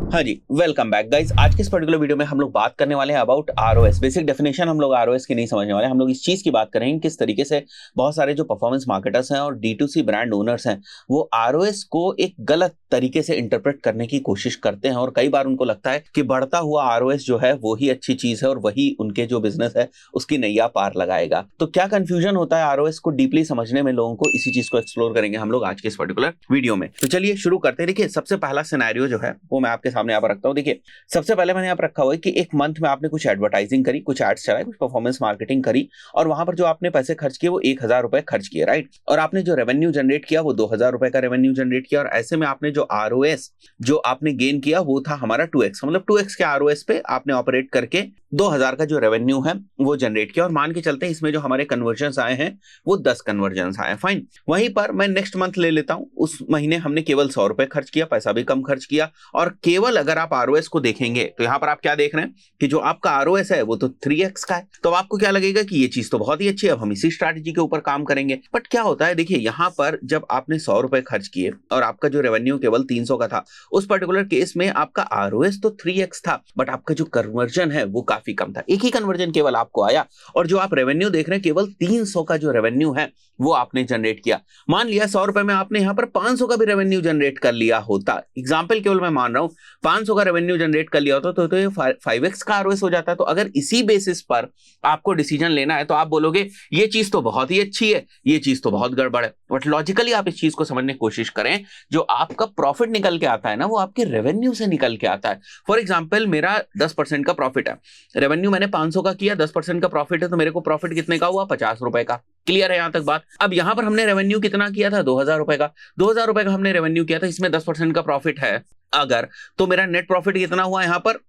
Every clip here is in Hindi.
हाँ जी, वेलकम बैक गाइस। आज के इस पर्टिकुलर वीडियो में हम लोग बात करने वाले हैं अबाउट आरओएस। बेसिक डेफिनेशन हम लोग आरओएस की नहीं समझने वाले, हम लोग इस चीज की बात करेंगे किस तरीके से बहुत सारे जो परफॉर्मेंस मार्केटर्स हैं और डी2सी ब्रांड ओनर्स हैं वो आरओएस को एक गलत तरीके से इंटरप्रेट करने की कोशिश करते हैं और कई बार उनको लगता है कि बढ़ता हुआ आरओएस जो है वो ही अच्छी चीज है और वही उनके जो बिजनेस है उसकी नैया पार लगाएगा। तो क्या कंफ्यूजन होता है आरओएस को डीपली समझने में लोगों को, इसी चीज को एक्सप्लोर करेंगे हम लोग आज के इस पर्टिकुलर वीडियो में। तो चलिए शुरू करते हैं। देखिए, सबसे पहला सिनेरियो जो है वो मैं आपके सामने यहाँ पर रखता हूँ। देखिए, सबसे पहले मैंने यहाँ पर रखा हुआ है कि एक मंथ में आपने कुछ एडवर्टाइजिंग करी, कुछ एड्स चलाए, कुछ परफॉर्मेंस मार्केटिंग करी और वहां पर जो आपने पैसे खर्च किए वो 1,000 रुपए खर्च किए, राइट। और आपने जो रेवेन्यू जनरेट किया वो 2,000 रुपए का रेवेन्यू जनरेट किया और ऐसे में आपने जो आरओएस जो आपने गेन किया वो था हमारा 2x, मतलब 2x के आरओएस पे आपने ऑपरेट करके 2,000 का जो रेवेन्यू है वो जनरेट किया। और मान के चलते हैं इसमें जो हमारे कन्वर्जन आए हैं वो 10 कन्वर्जन आए, फाइन। वहीं पर मैं नेक्स्ट मंथ ले लेता हूं, उस महीने हमने केवल 100 रुपए खर्च किया, पैसा भी कम खर्च किया और केवल अगर आप आरओएस को देखेंगे तो यहां पर आप क्या देख रहे हैं कि जो आपका आरओएस है वो तो 3x का है। तो आपको क्या लगेगा कि ये चीज तो बहुत ही अच्छी है, अब हम इसी स्ट्रैटेजी के ऊपर काम करेंगे। बट क्या होता है, देखिए यहां पर जब आपने 100 रुपए खर्च किए और आपका जो रेवेन्यू केवल 300 का था, उस पर्टिकुलर केस में आपका आरओएस तो 3x था बट आपका जो कन्वर्जन है वो काफी कम था, एक ही कन्वर्जन केवल आपको आया और जो आप रेवेन्यू देख रहे हैं केवल 300 का जो रेवेन्यू है वो आपने जनरेट किया। मान लिया 100 रुपए में आपने यहां पर 500 का भी रेवेन्यू जनरेट कर लिया होता, एग्जांपल केवल मैं मान रहा हूं, 500 का रेवेन्यू जनरेट कर लिया होता तो ये 5x का आरओएस हो जाता। तो अगर इसी बेसिस पर आपको डिसीजन लेना है तो आप बोलोगे ये चीज तो बहुत ही अच्छी है, ये चीज तो बहुत गड़बड़ है। बट लॉजिकली आप इस चीज को समझने की कोशिश करें, जो आपका प्रॉफिट निकल के आता है ना वो आपके रेवेन्यू से निकल के आता है। फॉर एग्जाम्पल मेरा 10% का प्रॉफिट है, रेवेन्यू मैंने 500 का किया, 10% का प्रॉफिट है तो मेरे को प्रॉफिट कितने का हुआ, 50 रुपए का। क्लियर है यहां तक बात। अब यहां पर हमने रेवेन्यू कितना किया था, 2,000 रुपए का, 2,000 रुपए का हमने रेवेन्यू किया था, इसमें 10% का प्रॉफिट है अगर, तो मेरा नेट प्रॉफिट कितना हुआ यहां पर,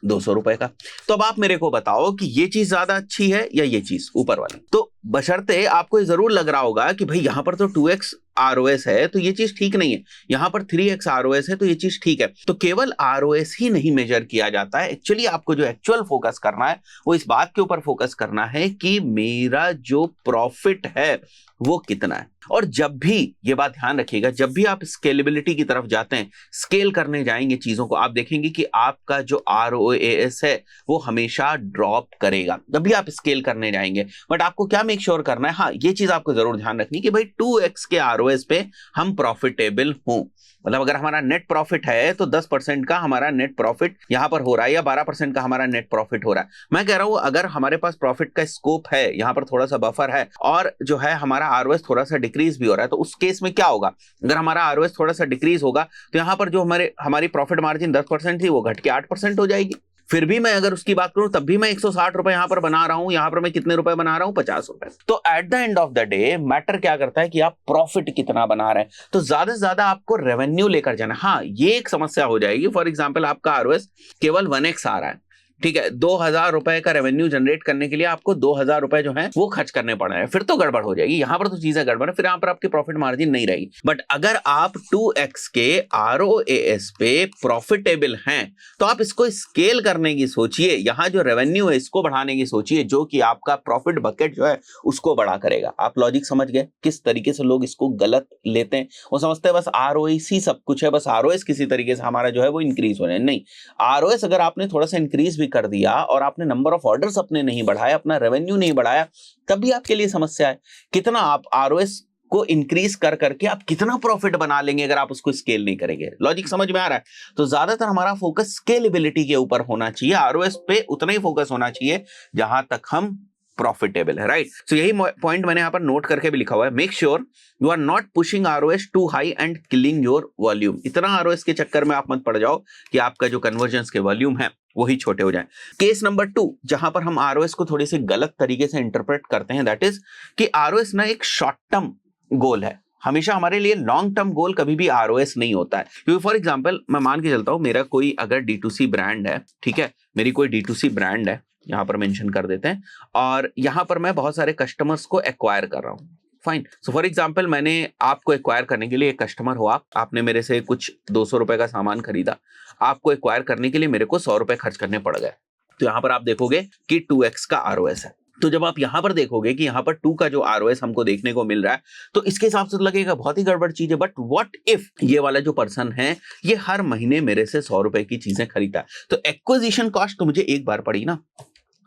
200 रुपए का। तो अब आप मेरे को बताओ कि ये चीज ज्यादा अच्छी है या ये चीज ऊपर वाली। तो बशर्ते आपको ये जरूर लग रहा होगा कि भाई यहां पर तो 2x आरओएस है तो ये चीज ठीक नहीं है, यहां पर 3x आरओएस है तो ये चीज ठीक है। तो केवल आरओएस ही नहीं मेजर किया जाता है, एक्चुअली आपको जो एक्चुअल फोकस करना है वो इस बात के ऊपर फोकस करना है कि मेरा जो प्रॉफिट है वो कितना है। और जब भी, ये बात ध्यान रखिएगा, जब भी आप स्केलेबिलिटी की तरफ जाते हैं, स्केल करने जाएंगे चीजों को, आप देखेंगे कि आपका जो आरओएस है वो हमेशा ड्रॉप करेगा जब भी आप स्केल करने जाएंगे। बट आपको क्या मेक श्योर करना है, हाँ ये चीज आपको जरूर ध्यान रखनी कि भाई 2x के आरओएस पे हम प्रॉफिटेबल हों। मतलब अगर हमारा नेट प्रॉफिट है तो 10% का हमारा नेट प्रॉफिट यहां पर हो रहा है या 12% का हमारा नेट प्रॉफिट हो रहा है। मैं कह रहा हूं अगर हमारे पास प्रॉफिट का स्कोप है, यहां पर थोड़ा सा बफर है और जो है हमारा आरओएस थोड़ा सा डिक्रीज भी हो रहा है, तो उस केस में क्या होगा, अगर हमारा आरओएस थोड़ा सा डिक्रीज होगा तो यहां पर जो हमारी प्रॉफिट मार्जिन 10% थी वो घट के 8% हो जाएगी। फिर भी मैं अगर उसकी बात करूं तब भी मैं 160 रुपए यहां पर बना रहा हूं, यहां पर मैं कितने रुपए बना रहा हूं, 50 रुपए। तो at the end of the day matter क्या करता है कि आप प्रॉफिट कितना बना रहे हैं। तो ज्यादा से ज्यादा आपको रेवेन्यू लेकर जाना। हाँ ये एक समस्या हो जाएगी, फॉर एग्जाम्पल आपका आरओएस केवल 1x आ रहा है, ठीक है, 2,000 रुपए का रेवेन्यू जनरेट करने के लिए आपको 2,000 रुपए जो है वो खर्च करने पड़ रहे हैं, फिर तो गड़बड़ हो जाएगी, यहां पर तो चीजें गड़बड़ है, फिर यहां पर आपकी प्रॉफिट मार्जिन नहीं रहेगी। बट अगर आप 2x के आरओएस पे प्रॉफिटेबल हैं तो आप इसको स्केल करने की सोचिए, यहां जो रेवेन्यू है इसको बढ़ाने की सोचिए, जो कि आपका प्रॉफिट बकेट जो है उसको बड़ा करेगा। आप लॉजिक समझ गए किस तरीके से लोग इसको गलत लेते हैं। वो समझते हैं बस आरओएस ही सब कुछ है, बस आरओएस किसी तरीके से हमारा जो है वो इंक्रीज हो रहा है। नहीं, आरओएस अगर आपने थोड़ा सा इंक्रीज भी कर दिया और आपने नंबर ऑफ ऑर्डर्स अपने नहीं बढ़ाया, अपना रेवेन्यू नहीं बढ़ाया, तब भी आपके लिए समस्या है। कितना आप आरओएस को इंक्रीज कर करके आप कितना प्रॉफिट बना लेंगे अगर आप उसको स्केल नहीं करेंगे। लॉजिक समझ में आ रहा है। तो ज्यादातर हमारा फोकस स्केलेबिलिटी के ऊपर होना चाहिए, आरओएस पे उतना ही फोकस होना चाहिए जहां तक हम प्रॉफिटेबल है, राइट। सो यही पॉइंट मैंने यहां पर नोट करके भी लिखा हुआ है, make sure you are not pushing ROS to high and killing your volume. इतना आरओएस के चक्कर में आप मत पड़ जाओ कि आपका जो कन्वर्जन के वॉल्यूम है वही छोटे हो जाए। केस नंबर 2 जहां पर हम आरओएस को थोड़ी सी गलत तरीके से इंटरप्रेट करते हैं, दैट इज कि आरओएस ना एक शॉर्ट टर्म गोल है, हमेशा हमारे लिए लॉन्ग टर्म गोल कभी भी आरओएस नहीं होता है। क्योंकि फॉर एग्जांपल मैं मान के चलता हूं मेरा कोई अगर डी2सी ब्रांड है, ठीक है, मेरी कोई डी2सी ब्रांड है, यहां पर मेंशन कर देते हैं, और यहां पर मैं बहुत सारे कस्टमर्स को एक्वायर कर रहा हूं, फाइन। सो फॉर एग्जाम्पल मैंने आपको एक्वायर करने के लिए, एक कस्टमर हो आपने मेरे से कुछ 200 रुपए का सामान खरीदा, आपको एक्वायर करने के लिए मेरे को 100 रुपए खर्च करने पड़ गए। तो यहां पर आप देखोगे कि 2x का आरओएस है, तो जब आप यहां पर देखोगे कि यहां पर 2 का जो आरओएस हमको देखने को मिल रहा है, तो इसके हिसाब से तो लगेगा बहुत ही गड़बड़ चीज है। बट व्हाट इफ ये वाला जो पर्सन है ये हर महीने मेरे से 100 रुपए की चीजें खरीदता है, तो एक्विजिशन कॉस्ट तो मुझे एक बार पड़ी ना,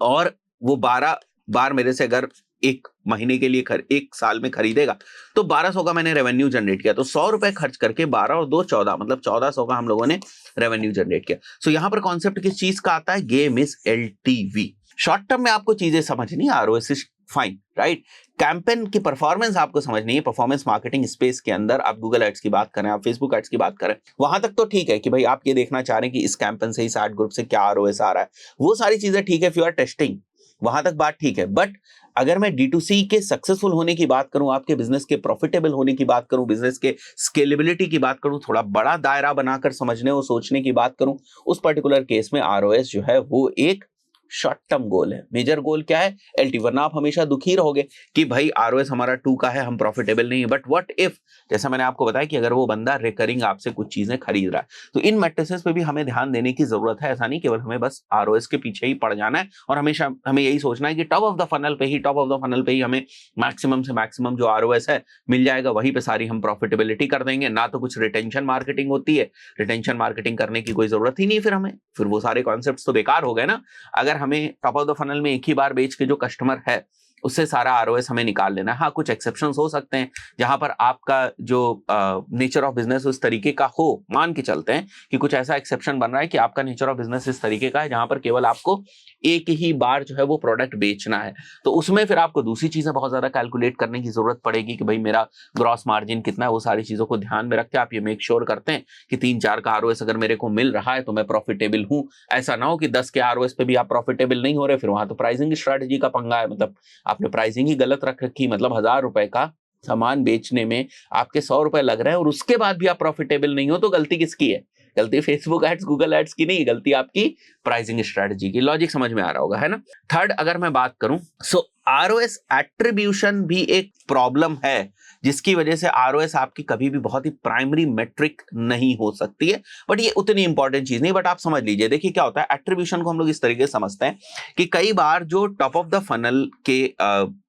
और वो 12 बार मेरे से अगर एक महीने के लिए एक साल में खरीदेगा तो 1200 का मैंने रेवेन्यू जनरेट किया। तो 100 रुपए खर्च करके 12 और 2 14, मतलब 1400 का हम लोगों ने रेवेन्यू जनरेट किया। सो यहां पर कॉन्सेप्ट किस चीज का आता है? Game is LTV. Short term में आपको चीजें समझनी, ROS is fine, right. Campaign की परफॉर्मेंस आपको समझनी है। परफॉर्मेंस मार्केटिंग स्पेस के अंदर आप गूगल एड्स की बात करें, आप फेसबुक एड्स की बात करें, वहां तक तो ठीक है कि भाई आप ये देखना चाह रहे हैं कि इस कैंपेन से, इस एड ग्रुप से क्या आरओएस आ रहा है, वो सारी चीजें ठीक है। इफ यू आर टेस्टिंग, वहां तक बात ठीक है। बट अगर मैं D2C के सक्सेसफुल होने की बात करूं, आपके बिजनेस के प्रॉफिटेबल होने की बात करूं, बिजनेस के स्केलेबिलिटी की बात करूं, थोड़ा बड़ा दायरा बनाकर समझने और सोचने की बात करूं, उस पर्टिकुलर केस में आरओएस जो है वो एक शॉर्ट टर्म गोल है। मेजर गोल क्या है? एलटी। वरना आप हमेशा दुखी रहोगे कि भाई आरओएस हमारा 2 का है, हम प्रॉफिटेबल नहीं है। बट व्हाट इफ, जैसा मैंने आपको बताया कि अगर वो बंदा रिकरिंग आपसे कुछ चीजें खरीद रहा है, तो इन मैट्रिसेस पे भी हमें ध्यान देने की जरूरत है। ऐसा नहीं केवल हमें बस आरओएस के पीछे ही पड़ जाना है और हमेशा हमें यही सोचना है कि टॉप ऑफ द फनल पे ही हमें मैक्सिमम से मैक्सिमम जो आरओएस है मिल जाएगा, वहीं पे सारी हम प्रॉफिटेबिलिटी कर देंगे। ना तो कुछ रिटेंशन मार्केटिंग होती है, रिटेंशन मार्केटिंग करने की कोई जरूरत ही नहीं फिर वो सारे कॉन्सेप्ट तो बेकार हो गए ना। अगर हमें टॉप ऑफ द फनल में एक ही बार बेच के जो कस्टमर है उससे सारा आरओएस हमें निकाल लेना है। हाँ, कुछ एक्सेप्शंस हो सकते हैं जहां पर आपका जो नेचर ऑफ बिजनेस उस तरीके का हो। मान के चलते हैं कि कुछ ऐसा एक्सेप्शन बन रहा है कि आपका नेचर ऑफ बिजनेस इस तरीके का है जहां पर केवल आपको एक ही बार जो है वो प्रोडक्ट बेचना है, तो उसमें फिर आपको दूसरी चीजें बहुत ज्यादा कैलकुलेट करने की जरूरत पड़ेगी कि भाई मेरा ग्रॉस मार्जिन कितना है। वो सारी चीजों को ध्यान में रखते आप ये मेक श्योर करते हैं कि 3-4 का आरओएस अगर मेरे को मिल रहा है तो मैं प्रॉफिटेबल हूं। ऐसा ना हो कि 10 के आरओएस पे भी आप प्रॉफिटेबल नहीं हो रहे, फिर वहां तो प्राइसिंग स्ट्रेटजी का पंगा है। मतलब आपने प्राइसिंग ही गलत रख रखी, मतलब 1000 रुपए का सामान बेचने में आपके 100 रुपए लग रहे हैं और उसके बाद भी आप प्रॉफिटेबल नहीं हो, तो गलती किसकी है? गलती फेसबुक एड्स, गूगल एड्स की नहीं, गलती आपकी प्राइसिंग स्ट्रेटजी की। लॉजिक समझ में आ रहा होगा, है ना। थर्ड अगर मैं बात करूं, सो आरओएस एट्रीब्यूशन भी एक प्रॉब्लम है जिसकी वजह से आरओएस आपकी कभी भी बहुत ही प्राइमरी मेट्रिक नहीं हो सकती है। बट ये उतनी इंपॉर्टेंट चीज नहीं, बट आप समझ लीजिए। देखिए क्या होता है, एट्रीब्यूशन को हम लोग इस तरीके से समझते हैं कि कई बार जो टॉप ऑफ द फनल के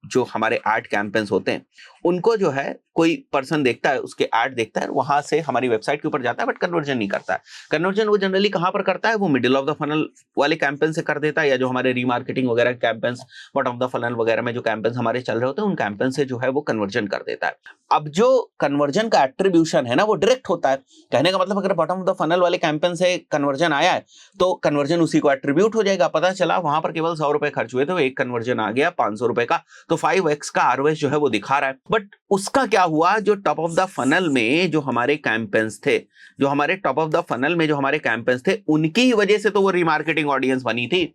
जो हमारे एड कैंपेन्स होते हैं उनको जो है कोई पर्सन देखता है, उसके ऐड देखता है, वहां से हमारी वेबसाइट के ऊपर जाता है, बट कन्वर्जन नहीं करता है। कन्वर्जन वो जनरली कहां पर करता है? वो मिडिल ऑफ द फनल वाले कैंपेन से कर देता है, या जो हमारे रीमार्केटिंग वगैरह campaigns, bottom of the funnel वगैरह में जो कैंपेन्स हमारे चल रहे होते हैं उन कैंपेन से जो है वो कन्वर्जन कर देता है। अब जो कन्वर्जन का एट्रीब्यूशन है ना वो डायरेक्ट होता है। कहने का मतलब अगर बॉटम ऑफ द फनल वाले कैंपेन से कन्वर्जन आया है तो कन्वर्जन उसी को एट्रीब्यूट हो जाएगा। पता चला वहां पर केवल 100 रुपए खर्च हुए थे, एक कन्वर्जन आ गया 500 रुपए का, तो 5x का आरओएस जो है वो दिखा रहा है। बट उसका क्या हुआ? जो टॉप ऑफ द फनल में जो हमारे कैंपेन्स थे, जो हमारे टॉप ऑफ द फनल में जो हमारे कैंपेन्स थे, उनकी ही वजह से तो वो रीमार्केटिंग ऑडियंस बनी थी।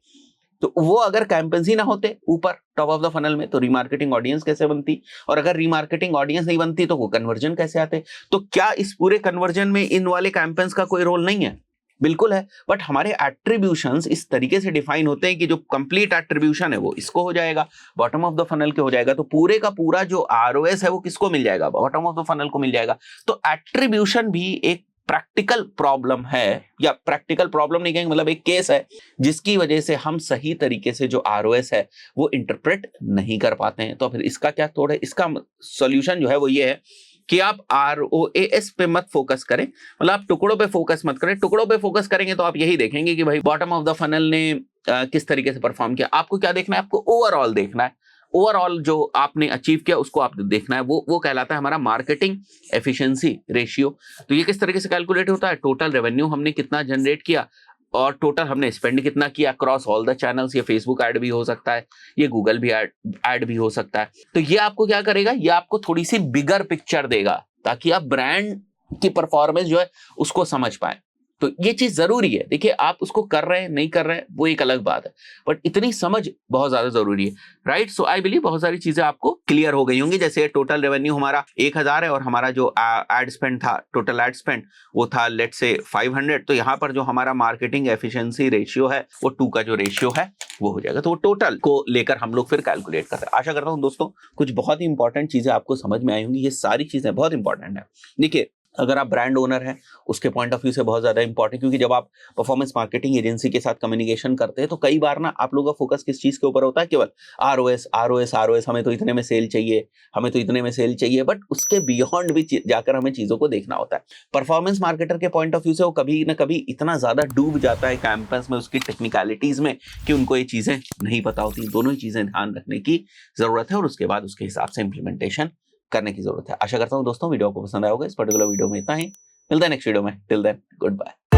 तो वो अगर कैंपेन्स ही ना होते ऊपर टॉप ऑफ द फनल में तो रीमार्केटिंग ऑडियंस कैसे बनती? और अगर रीमार्केटिंग ऑडियंस नहीं बनती तो वो कन्वर्जन कैसे आते? तो क्या इस पूरे कन्वर्जन में इन वाले कैंपेन्स का कोई रोल नहीं है? बिल्कुल है। बट हमारे एट्रीब्यूशंस इस तरीके से डिफाइन होते हैं कि जो कंप्लीट एट्रीब्यूशन है वो इसको हो जाएगा, बॉटम ऑफ द फनल के हो जाएगा, तो पूरे का पूरा जो आरओएस है वो किसको मिल जाएगा? बॉटम ऑफ द फनल को मिल जाएगा। तो एट्रीब्यूशन भी एक प्रैक्टिकल प्रॉब्लम है, या प्रैक्टिकल प्रॉब्लम नहीं कहेंगे, मतलब एक केस है जिसकी वजह से हम सही तरीके से जो आरओएस है वो इंटरप्रेट नहीं कर पाते हैं। तो फिर इसका क्या तोड़ है? इसका सॉल्यूशन जो है वो ये है कि आप आरओएस पे मत फोकस करें, मतलब आप टुकड़ों पे फोकस मत करें। टुकड़ों पे फोकस करेंगे तो आप यही देखेंगे कि भाई बॉटम ऑफ द फनल ने किस तरीके से परफॉर्म किया। आपको क्या देखना है? आपको ओवरऑल देखना है। ओवरऑल जो आपने अचीव किया उसको आप देखना है। वो कहलाता है हमारा मार्केटिंग एफिशिएंसी रेशियो। तो ये किस तरीके से कैलकुलेट होता है? टोटल रेवेन्यू हमने कितना जनरेट किया और टोटल हमने स्पेंड कितना किया अक्रॉस ऑल द चैनल्स। ये फेसबुक ऐड भी हो सकता है, ये गूगल भी ऐड भी हो सकता है। तो ये आपको क्या करेगा? ये आपको थोड़ी सी बिगर पिक्चर देगा ताकि आप ब्रांड की परफॉर्मेंस जो है उसको समझ पाए। तो ये चीज जरूरी है। देखिए आप उसको कर रहे हैं नहीं कर रहे हैं वो एक अलग बात है, बट इतनी समझ बहुत ज्यादा जरूरी है, राइट। सो आई बिलीव बहुत सारी चीजें आपको क्लियर हो गई होंगी। जैसे टोटल रेवेन्यू हमारा 1000 है और हमारा जो एड स्पेंड था, टोटल एड स्पेंड वो था लेट्स से 500। तो यहाँ पर जो हमारा मार्केटिंग एफिशिएंसी रेशियो है वो 2 का जो रेशियो है वो हो जाएगा। तो वो टोटल को लेकर हम लोग फिर कैलकुलेट करते हैं। आशा करता हूँ दोस्तों कुछ बहुत ही इंपॉर्टेंट चीजें आपको समझ में आई होंगी। ये सारी चीजें बहुत इंपॉर्टेंट है। देखिए अगर आप ब्रांड ओनर हैं उसके पॉइंट ऑफ व्यू से बहुत ज़्यादा इंपॉर्टेंट, क्योंकि जब आप परफॉर्मेंस मार्केटिंग एजेंसी के साथ कम्युनिकेशन करते हैं तो कई बार ना आप लोगों का फोकस किस चीज़ के ऊपर होता है, केवल आरओएस आरओएस आरओएस, हमें तो इतने में सेल चाहिए, हमें तो इतने में सेल चाहिए, बट उसके बियॉन्ड भी जाकर हमें चीज़ों को देखना होता है। परफॉर्मेंस मार्केटर के पॉइंट ऑफ व्यू से वो कभी ना कभी इतना ज़्यादा डूब जाता है कैंपस में, उसकी टेक्निकलिटीज़ में, कि उनको ये चीज़ें नहीं पता होती। दोनों ही चीज़ें ध्यान रखने की ज़रूरत है और उसके बाद उसके हिसाब से इम्प्लीमेंटेशन करने की जरूरत है। आशा करता हूँ दोस्तों वीडियो को पसंद आया होगा। इस पर्टिकुलर वीडियो में इतना ही, मिलता है नेक्स्ट वीडियो में। Till then good bye.